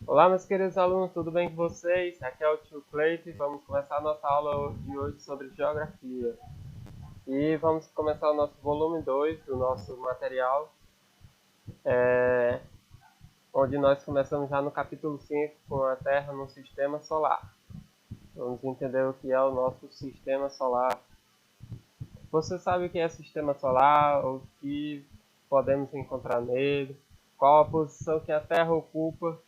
Olá, meus queridos alunos, tudo bem com vocês? Aqui é o tio Cleito e vamos começar a nossa aula de hoje sobre geografia. E vamos começar o nosso volume 2 do nosso material, onde nós começamos já no capítulo 5 com a Terra no Sistema Solar. Vamos entender o que é o nosso Sistema Solar. Você sabe o que é Sistema Solar, o que podemos encontrar nele, qual a posição que a Terra ocupa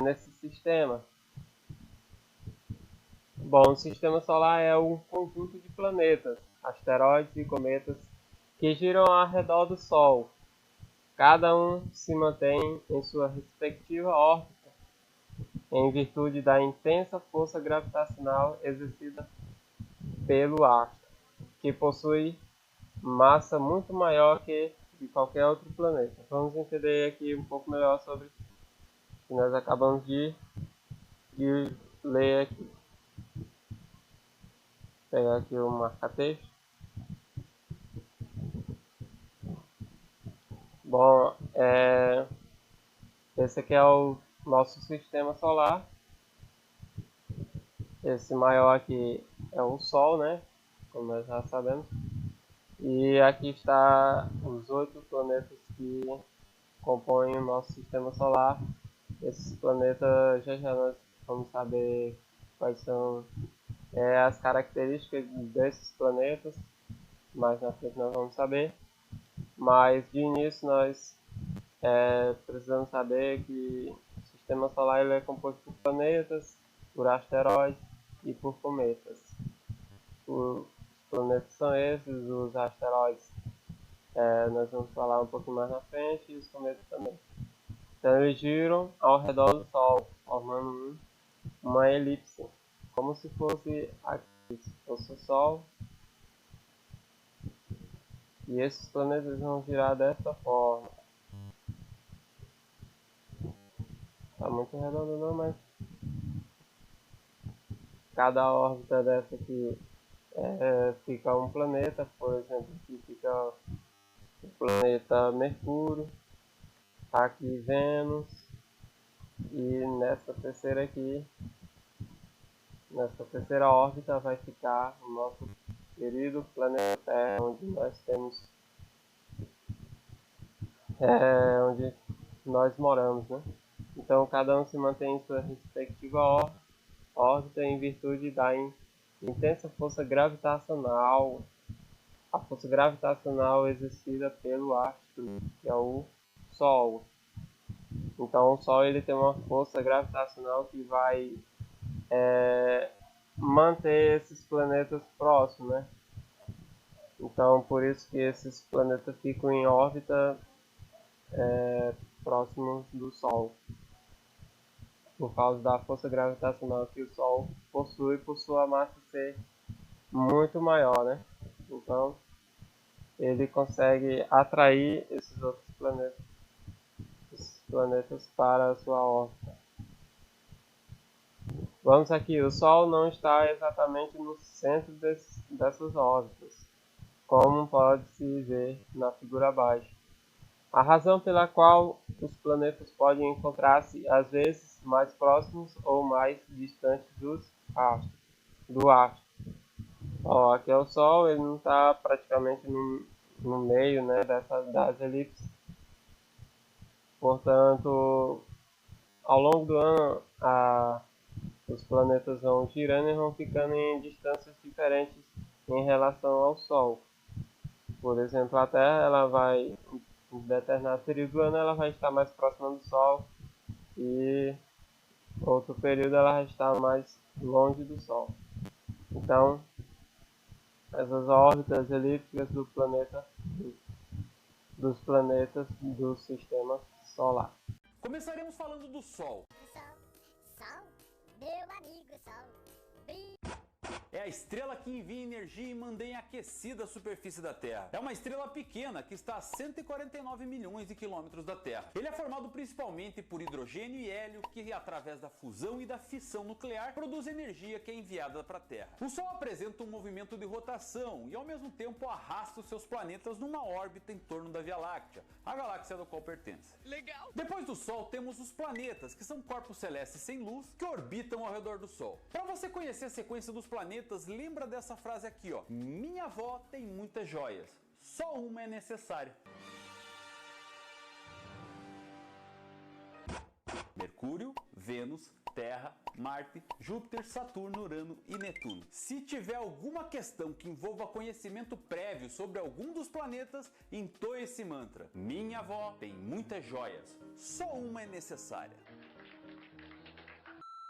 nesse sistema? Bom, o Sistema Solar é um conjunto de planetas, asteroides e cometas que giram ao redor do Sol. Cada um se mantém em sua respectiva órbita em virtude da intensa força gravitacional exercida pelo astro, que possui massa muito maior que de qualquer outro planeta. Vamos entender aqui um pouco melhor sobre o que nós acabamos de ler aqui. Vou pegar aqui o marca-texto. Bom, esse aqui é o nosso sistema solar. Esse maior aqui é o Sol, né? Como nós já sabemos. E aqui está os 8 planetas que compõem o nosso sistema solar. Esses planetas, já nós vamos saber quais são as características desses planetas. Mais na frente nós vamos saber. Mas de início nós precisamos saber que o sistema solar ele é composto por planetas, por asteroides e por cometas. Os planetas são esses, os asteroides nós vamos falar um pouquinho mais na frente e os cometas também. Então eles giram ao redor do Sol, formando uma elipse, como se fosse aqui, se fosse o Sol. E esses planetas vão girar dessa forma. Tá muito redondo não, mas cada órbita dessa aqui fica um planeta, por exemplo, aqui fica o planeta Mercúrio, aqui Vênus, e nessa terceira órbita vai ficar o nosso querido planeta Terra, onde nós temos, onde nós moramos, né? Então cada um se mantém em sua respectiva órbita em virtude da intensa força gravitacional, a força gravitacional exercida pelo astro, que é o Sol. Então o Sol ele tem uma força gravitacional que vai manter esses planetas próximos, né? Então por isso que esses planetas ficam em órbita próximos do Sol, por causa da força gravitacional que o Sol possui por sua massa ser muito maior, né? Então ele consegue atrair esses outros planetas para a sua órbita. Vamos aqui, o Sol não está exatamente no centro dessas órbitas, como pode-se ver na figura abaixo. A razão pela qual os planetas podem encontrar-se às vezes mais próximos ou mais distantes do astro. Ó, aqui é o Sol, ele não está praticamente no meio, né, das elipses. Portanto, ao longo do ano, os planetas vão girando e vão ficando em distâncias diferentes em relação ao Sol. Por exemplo, a Terra, ela vai, em determinado período do ano, ela vai estar mais próxima do Sol e outro período ela vai estar mais longe do Sol. Então, essas órbitas elípticas dos planetas do Sistema Solar. Começaremos falando do Sol. Sol, Sol, meu amigo Sol. É a estrela que envia energia e mantém aquecida a superfície da Terra. É uma estrela pequena que está a 149 milhões de quilômetros da Terra. Ele é formado principalmente por hidrogênio e hélio que, através da fusão e da fissão nuclear, produz energia que é enviada para a Terra. O Sol apresenta um movimento de rotação e, ao mesmo tempo, arrasta os seus planetas numa órbita em torno da Via Láctea, a galáxia da qual pertence. Legal! Depois do Sol, temos os planetas, que são corpos celestes sem luz que orbitam ao redor do Sol. Para você conhecer a sequência dos planetas, lembra dessa frase aqui, ó. Minha avó tem muitas joias, só uma é necessária. Mercúrio, Vênus, Terra, Marte, Júpiter, Saturno, Urano e Netuno. Se tiver alguma questão que envolva conhecimento prévio sobre algum dos planetas, entoe esse mantra. Minha avó tem muitas joias, só uma é necessária.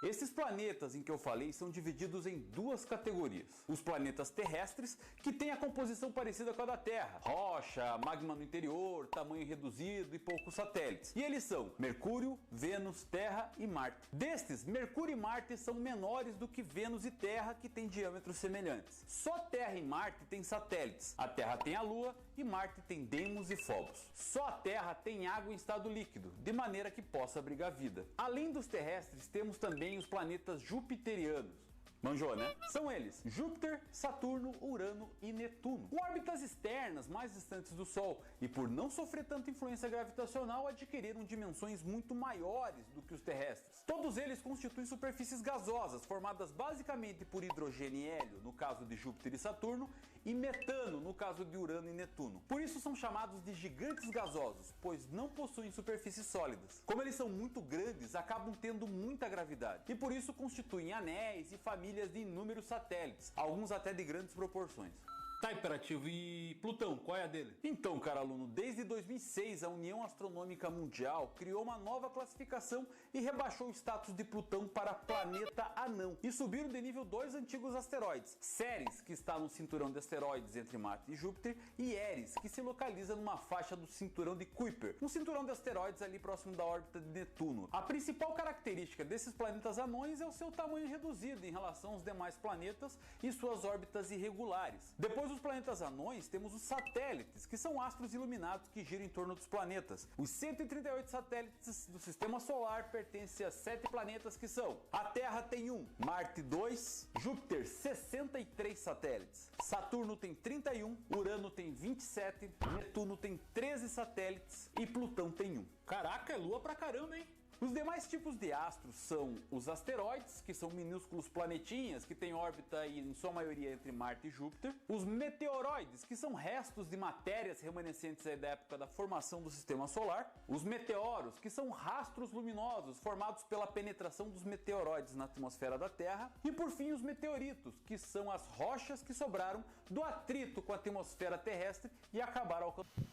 Esses planetas em que eu falei são divididos em duas categorias. Os planetas terrestres, que têm a composição parecida com a da Terra. Rocha, magma no interior, tamanho reduzido e poucos satélites. E eles são Mercúrio, Vênus, Terra e Marte. Destes, Mercúrio e Marte são menores do que Vênus e Terra, que têm diâmetros semelhantes. Só Terra e Marte têm satélites. A Terra tem a Lua e Marte tem Deimos e Phobos. Só a Terra tem água em estado líquido, de maneira que possa abrigar vida. Além dos terrestres, temos também os planetas jupiterianos. Manjou, né? São eles: Júpiter, Saturno, Urano e Netuno. Com órbitas externas mais distantes do Sol e por não sofrer tanta influência gravitacional, adquiriram dimensões muito maiores do que os terrestres. Todos eles constituem superfícies gasosas, formadas basicamente por hidrogênio e hélio, no caso de Júpiter e Saturno, e metano, no caso de Urano e Netuno. Por isso são chamados de gigantes gasosos, pois não possuem superfícies sólidas. Como eles são muito grandes, acabam tendo muita gravidade, e por isso constituem anéis e famílias de inúmeros satélites, alguns até de grandes proporções. Tá, Hiperativo, e Plutão, qual é a dele? Então, cara aluno, desde 2006 a União Astronômica Mundial criou uma nova classificação e rebaixou o status de Plutão para planeta anão. E subiram de nível 2 antigos asteroides, Ceres, que está no cinturão de asteroides entre Marte e Júpiter, e Eris, que se localiza numa faixa do cinturão de Kuiper, um cinturão de asteroides ali próximo da órbita de Netuno. A principal característica desses planetas anões é o seu tamanho reduzido em relação aos demais planetas e suas órbitas irregulares. Depois dos planetas anões, temos os satélites, que são astros iluminados que giram em torno dos planetas. Os 138 satélites do Sistema Solar pertencem a 7 planetas que são: a Terra tem 1, Marte 2, Júpiter 63 satélites, Saturno tem 31, Urano tem 27, Netuno tem 13 satélites e Plutão tem 1. Caraca, é lua pra caramba, hein? Os demais tipos de astros são os asteroides, que são minúsculos planetinhas que têm órbita em sua maioria entre Marte e Júpiter. Os meteoroides, que são restos de matérias remanescentes da época da formação do Sistema Solar. Os meteoros, que são rastros luminosos formados pela penetração dos meteoroides na atmosfera da Terra. E por fim, os meteoritos, que são as rochas que sobraram do atrito com a atmosfera terrestre e acabaram alcançando.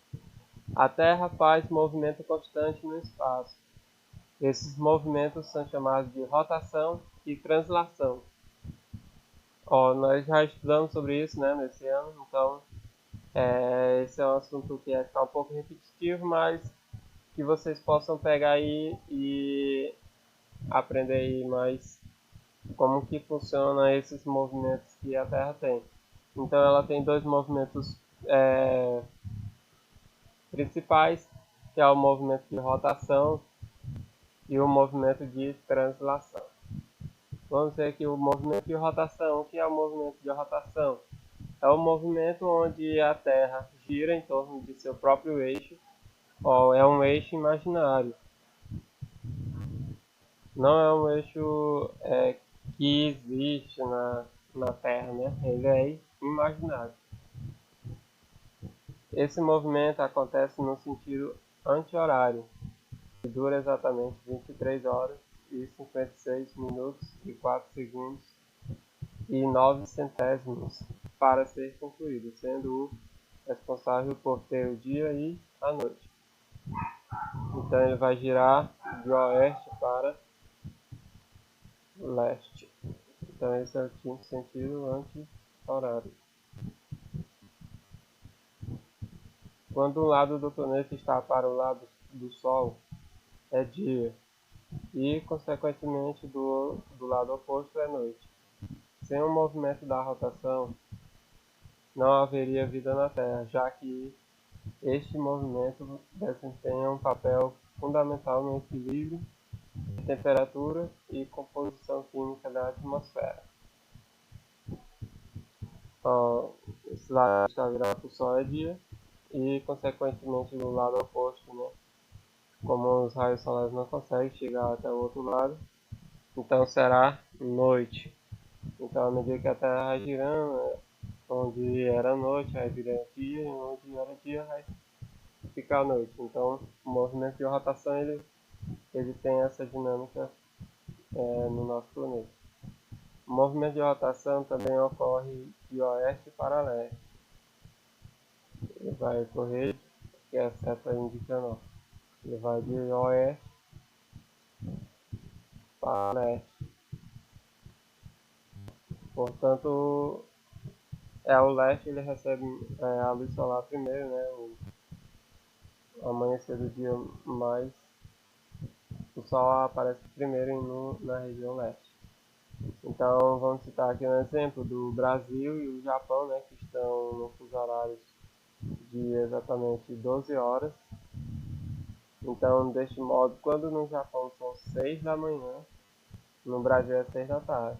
A Terra faz movimento constante no espaço. Esses movimentos são chamados de rotação e translação. Nós já estudamos sobre isso, né, nesse ano, então esse é um assunto que vai ficar um pouco repetitivo, mas que vocês possam pegar aí e aprender aí mais como que funcionam esses movimentos que a Terra tem. Então ela tem dois movimentos principais, que é o movimento de rotação e o movimento de translação. Vamos ver aqui o movimento de rotação. O que é o movimento de rotação? É o movimento onde a Terra gira em torno de seu próprio eixo. É um eixo imaginário. Não é um eixo que existe na Terra, né? Ele é imaginário. Esse movimento acontece no sentido anti-horário, que dura exatamente 23 horas e 56 minutos e 4 segundos e 9 centésimos para ser concluído, sendo o responsável por ter o dia e a noite. Então ele vai girar de oeste para leste. Então esse é o quinto sentido anti-horário. Quando um lado do planeta está para o lado do Sol, é dia, e consequentemente do lado oposto é noite, sem o movimento da rotação, não haveria vida na Terra, já que este movimento desempenha um papel fundamental no equilíbrio de temperatura e composição química da atmosfera. Esse lado está virado para o Sol é dia e, consequentemente, do lado oposto, né? Como os raios solares não conseguem chegar até o outro lado, então será noite. Então, à medida que a Terra vai girando, onde era noite, vai virar dia, e onde era dia, vai ficar noite. Então, o movimento de rotação ele tem essa dinâmica no nosso planeta. O movimento de rotação também ocorre de oeste para leste. Ele vai ocorrer, que é a seta indicando, ele vai de oeste para leste. Portanto, o leste ele recebe a luz solar primeiro, né? O amanhecer do dia mais, o sol aparece primeiro na região leste. Então, vamos citar aqui um exemplo do Brasil e o Japão, né? Que estão no fuso horário de exatamente 12 horas. Então, deste modo, quando no Japão são 6 da manhã, no Brasil é 6 da tarde.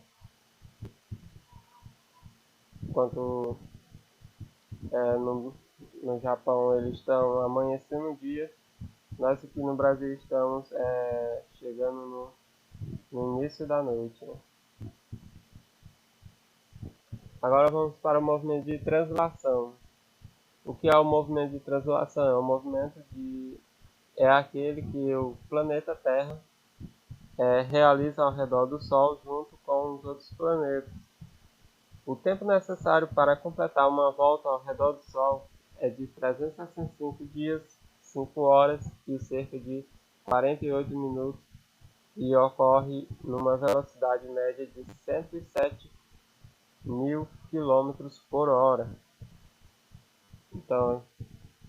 Enquanto no Japão eles estão amanhecendo o dia, nós aqui no Brasil estamos chegando no início da noite. Né? Agora vamos para o movimento de translação. O que é o movimento de translação? É um movimento é aquele que o planeta Terra realiza ao redor do Sol junto com os outros planetas. O tempo necessário para completar uma volta ao redor do Sol é de 365 dias, 5 horas e cerca de 48 minutos e ocorre numa velocidade média de 107.000 km por hora. Então,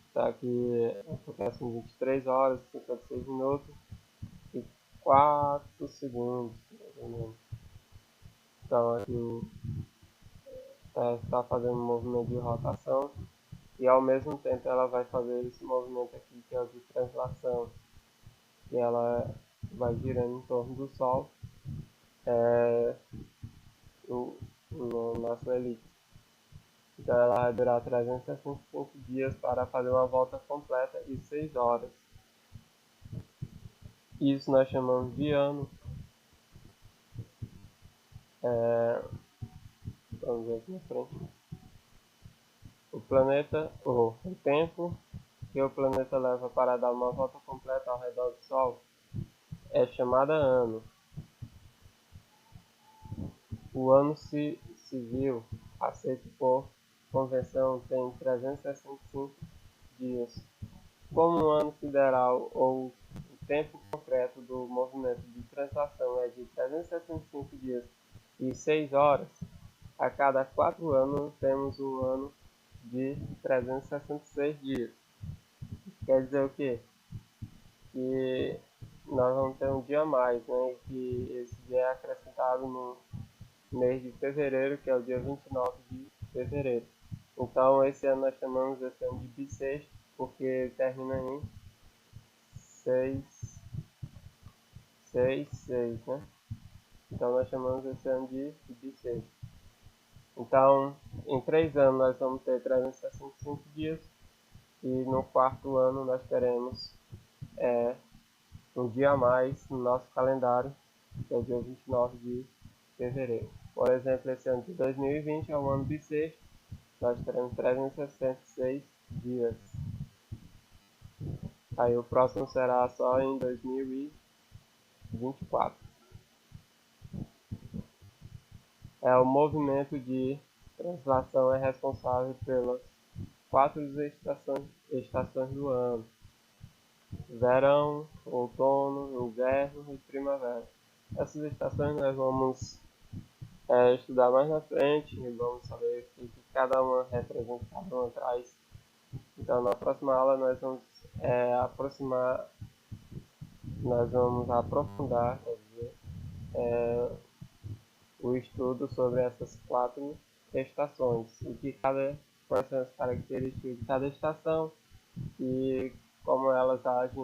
está aqui, acontece em 23 horas, 56 minutos e 4 segundos. Então, aqui está fazendo um movimento de rotação e ao mesmo tempo ela vai fazer esse movimento aqui que é o de translação, que ela vai girando em torno do Sol no nosso elipse. Então ela vai durar 365 dias para fazer uma volta completa e 6 horas. Isso nós chamamos de ano. Vamos ver aqui na frente. O tempo que o planeta leva para dar uma volta completa ao redor do Sol é chamado ano. O ano civil, aceito por convenção, tem 365 dias. Como o ano sideral ou o tempo concreto do movimento de translação é de 365 dias e 6 horas, a cada 4 anos temos um ano de 366 dias. Quer dizer o quê? Que nós vamos ter um dia a mais, né? E que esse dia é acrescentado no mês de fevereiro, que é o dia 29 de fevereiro. Então, esse ano nós chamamos esse ano de bissexto, porque termina em 6, né? Então, nós chamamos esse ano de bissexto. Então, em 3 anos nós vamos ter 365 dias e no quarto ano nós teremos um dia a mais no nosso calendário, que é o dia 29 de fevereiro. Por exemplo, esse ano de 2020 é um ano bissexto, nós teremos 366 dias. Aí o próximo será só em 2024. O movimento de translação é responsável pelas 4 estações do ano: verão, outono, inverno e primavera. Essas estações nós vamos estudar mais na frente e vamos saber o que cada uma representa, cada uma traz. Então, na próxima aula nós vamos aprofundar, quer dizer, o estudo sobre essas 4 estações e quais são as características de cada estação e como elas agem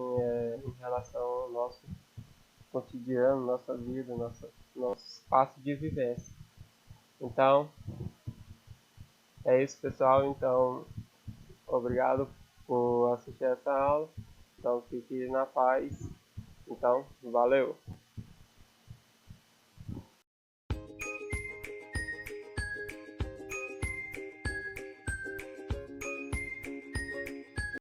em relação ao nosso cotidiano, nossa vida, nosso espaço de vivência. Então, é isso, pessoal. Então, obrigado por assistir essa aula. Então, fique na paz. Então, valeu!